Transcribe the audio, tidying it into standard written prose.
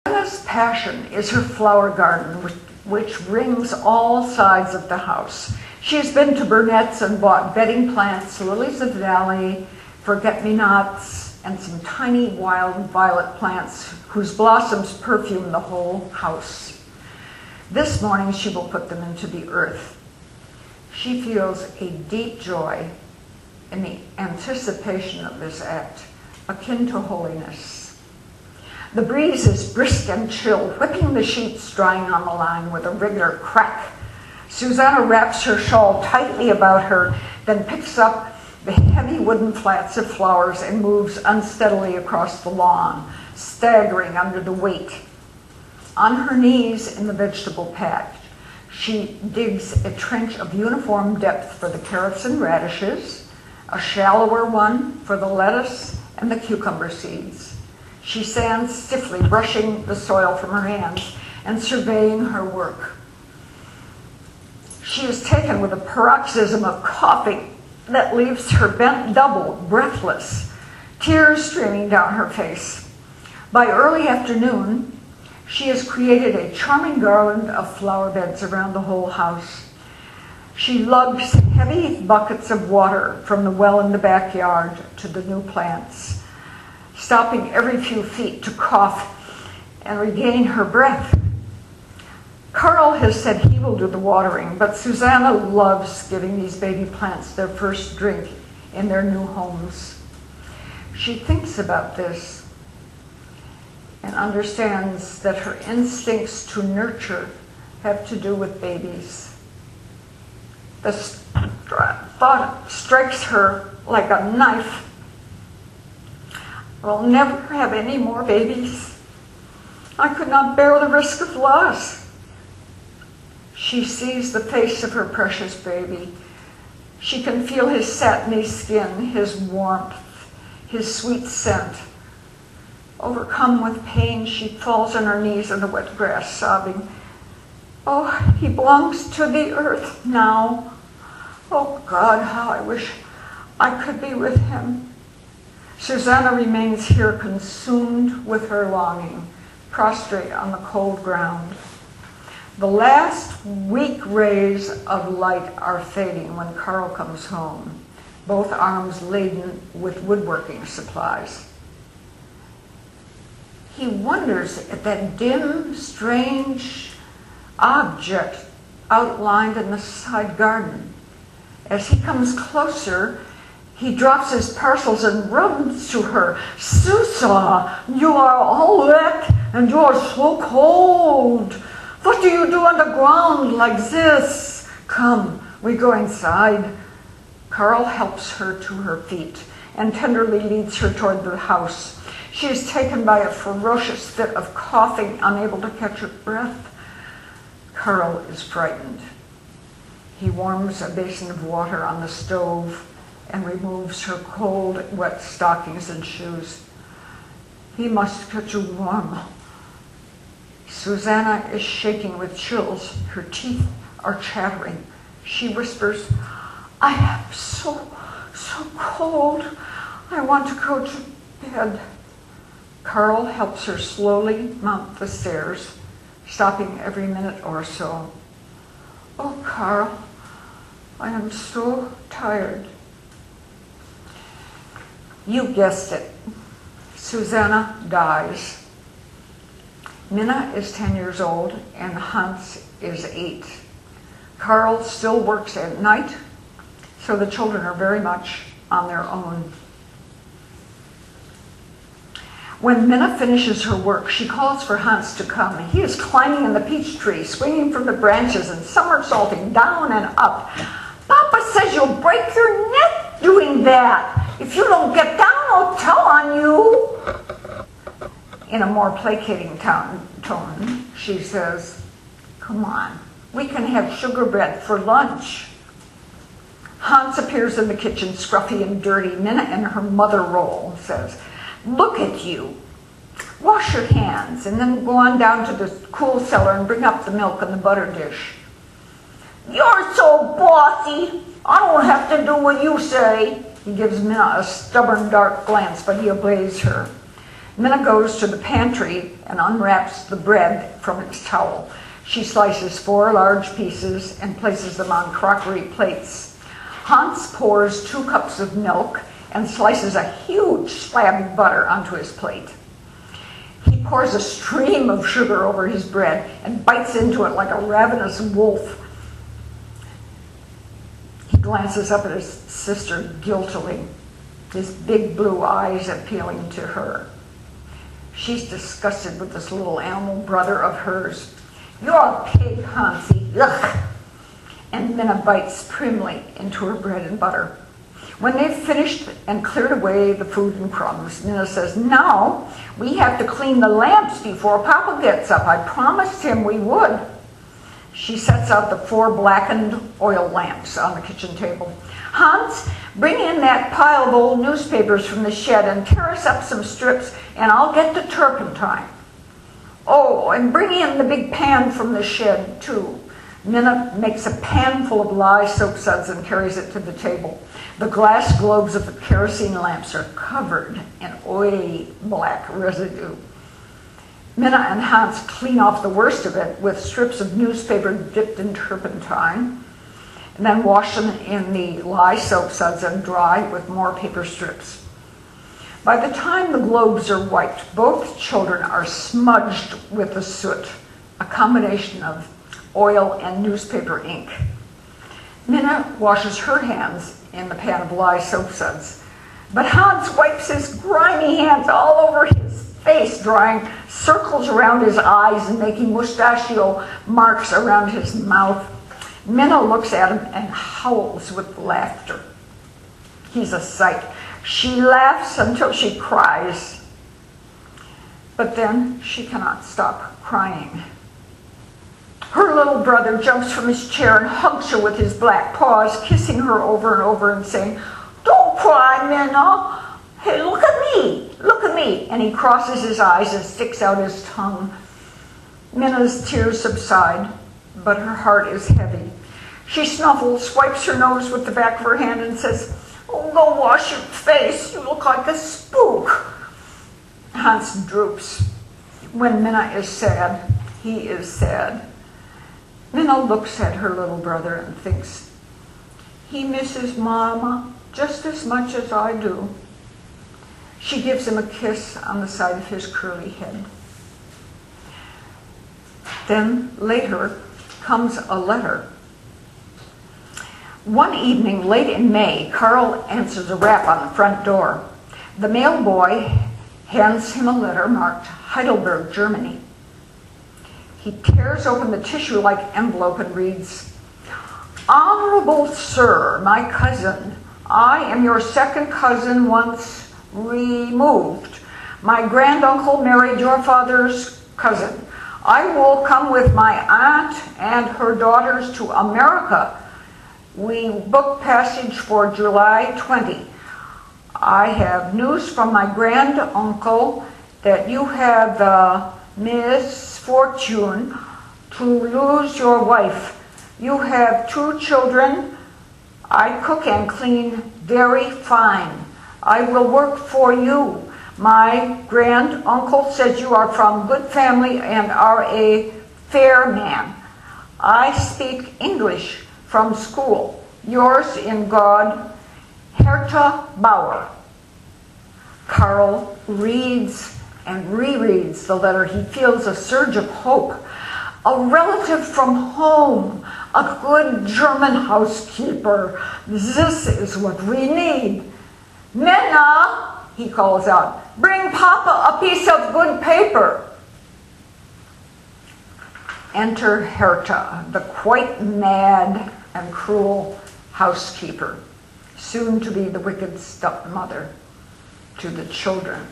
Anna's passion is her flower garden, which rings all sides of the house. She has been to Burnett's and bought bedding plants, lilies of the valley, forget-me-nots, and some tiny wild violet plants whose blossoms perfume the whole house. This morning she will put them into the earth. She feels a deep joy in the anticipation of this act, akin to holiness. The breeze is brisk and chill, whipping the sheets drying on the line with a regular crack. Susanna wraps her shawl tightly about her, then picks up the heavy wooden flats of flowers and moves unsteadily across the lawn, staggering under the weight. On her knees in the vegetable patch, she digs a trench of uniform depth for the carrots and radishes, a shallower one for the lettuce and the cucumber seeds. She stands stiffly, brushing the soil from her hands and surveying her work. She is taken with a paroxysm of coughing that leaves her bent double, breathless, tears streaming down her face. By early afternoon, she has created a charming garland of flower beds around the whole house. She lugs heavy buckets of water from the well in the backyard to the new plants, stopping every few feet to cough and regain her breath. Carl has said he will do the watering, but Susanna loves giving these baby plants their first drink in their new homes. She thinks about this and understands that her instincts to nurture have to do with babies. The thought strikes her like a knife. I'll never have any more babies. I could not bear the risk of loss. She sees the face of her precious baby. She can feel his satiny skin, his warmth, his sweet scent. Overcome with pain, she falls on her knees in the wet grass, sobbing, "Oh, he belongs to the earth now. Oh God, how I wish I could be with him." Susanna remains here, consumed with her longing, prostrate on the cold ground. The last weak rays of light are fading when Carl comes home, both arms laden with woodworking supplies. He wonders at that dim, strange object outlined in the side garden. As he comes closer, he drops his parcels and runs to her. "Susa, you are all wet and you are so cold. What do you do on the ground like this? Come, we go inside." Carl helps her to her feet and tenderly leads her toward the house. She is taken by a ferocious fit of coughing, unable to catch her breath. Carl is frightened. He warms a basin of water on the stove and removes her cold, wet stockings and shoes. "He must get you warm." Susanna is shaking with chills. Her teeth are chattering. She whispers, "I am so cold. I want to go to bed." Carl helps her slowly mount the stairs, stopping every minute or so. "Oh, Carl, I am so tired." You guessed it. Susanna dies. Minna is 10 years old and Hans is 8. Carl still works at night, so the children are very much on their own. When Minna finishes her work, she calls for Hans to come. He is climbing in the peach tree, swinging from the branches and somersaulting down and up. "Papa says you'll break your neck doing that. If you don't get down, I'll tell on you." In a more placating tone, she says, "Come on, we can have sugar bread for lunch." Hans appears in the kitchen, scruffy and dirty. Minna and her mother roll, says, "Look at you. Wash your hands and then go on down to the cool cellar and bring up the milk and the butter dish." "You're so bossy. I don't have to do what you say." He gives Minna a stubborn, dark glance, but he obeys her. Minna goes to the pantry and unwraps the bread from its towel. She slices 4 large pieces and places them on crockery plates. Hans pours 2 cups of milk and slices a huge slab of butter onto his plate. He pours a stream of sugar over his bread and bites into it like a ravenous wolf. He glances up at his sister guiltily, his big blue eyes appealing to her. She's disgusted with this little animal brother of hers. "You're a pig, Hansie. Ugh!" And Minna bites primly into her bread and butter. When they've finished and cleared away the food and crumbs, Minna says, "Now we have to clean the lamps before Papa gets up. I promised him we would." She sets out the 4 blackened oil lamps on the kitchen table. "Hans, bring in that pile of old newspapers from the shed and tear us up some strips, and I'll get the turpentine. Oh, and bring in the big pan from the shed, too." Minna makes a pan full of lye soap suds and carries it to the table. The glass globes of the kerosene lamps are covered in oily black residue. Minna and Hans clean off the worst of it with strips of newspaper dipped in turpentine, and then wash them in the lye soap suds and dry with more paper strips. By the time the globes are wiped, both children are smudged with the soot, a combination of oil and newspaper ink. Minna washes her hands in the pan of lye soap suds, but Hans wipes his grimy hands all over his face, drawing circles around his eyes and making mustachio marks around his mouth. Minna looks at him and howls with laughter. He's a sight. She laughs until she cries, but then she cannot stop crying. Her little brother jumps from his chair and hugs her with his black paws, kissing her over and over and saying, "Don't cry, Minna. Hey, look at me, look at me." And he crosses his eyes and sticks out his tongue. Minna's tears subside, but her heart is heavy. She snuffles, wipes her nose with the back of her hand and says, "Oh, go wash your face. You look like a spook." Hans droops. When Minna is sad, he is sad. Minna looks at her little brother and thinks, "He misses Mama just as much as I do." She gives him a kiss on the side of his curly head. Then later comes a letter. One evening late in May, Carl answers a rap on the front door. The mail boy hands him a letter marked Heidelberg, Germany. He tears open the tissue-like envelope and reads, "Honorable Sir, my cousin, I am your second cousin once removed. My granduncle married your father's cousin. I will come with my aunt and her daughters to America. We booked passage for July 20. I have news from my granduncle that you have the misfortune to lose your wife. You have 2 children. I cook and clean very fine. I will work for you. My granduncle says you are from good family and are a fair man. I speak English from school. Yours in God, Herta Bauer." Carl reads and rereads the letter. He feels a surge of hope. A relative from home, a good German housekeeper. This is what we need. "Minna," he calls out, "bring Papa a piece of good paper." Enter Herta, the quite mad and cruel housekeeper, soon to be the wicked stepmother to the children.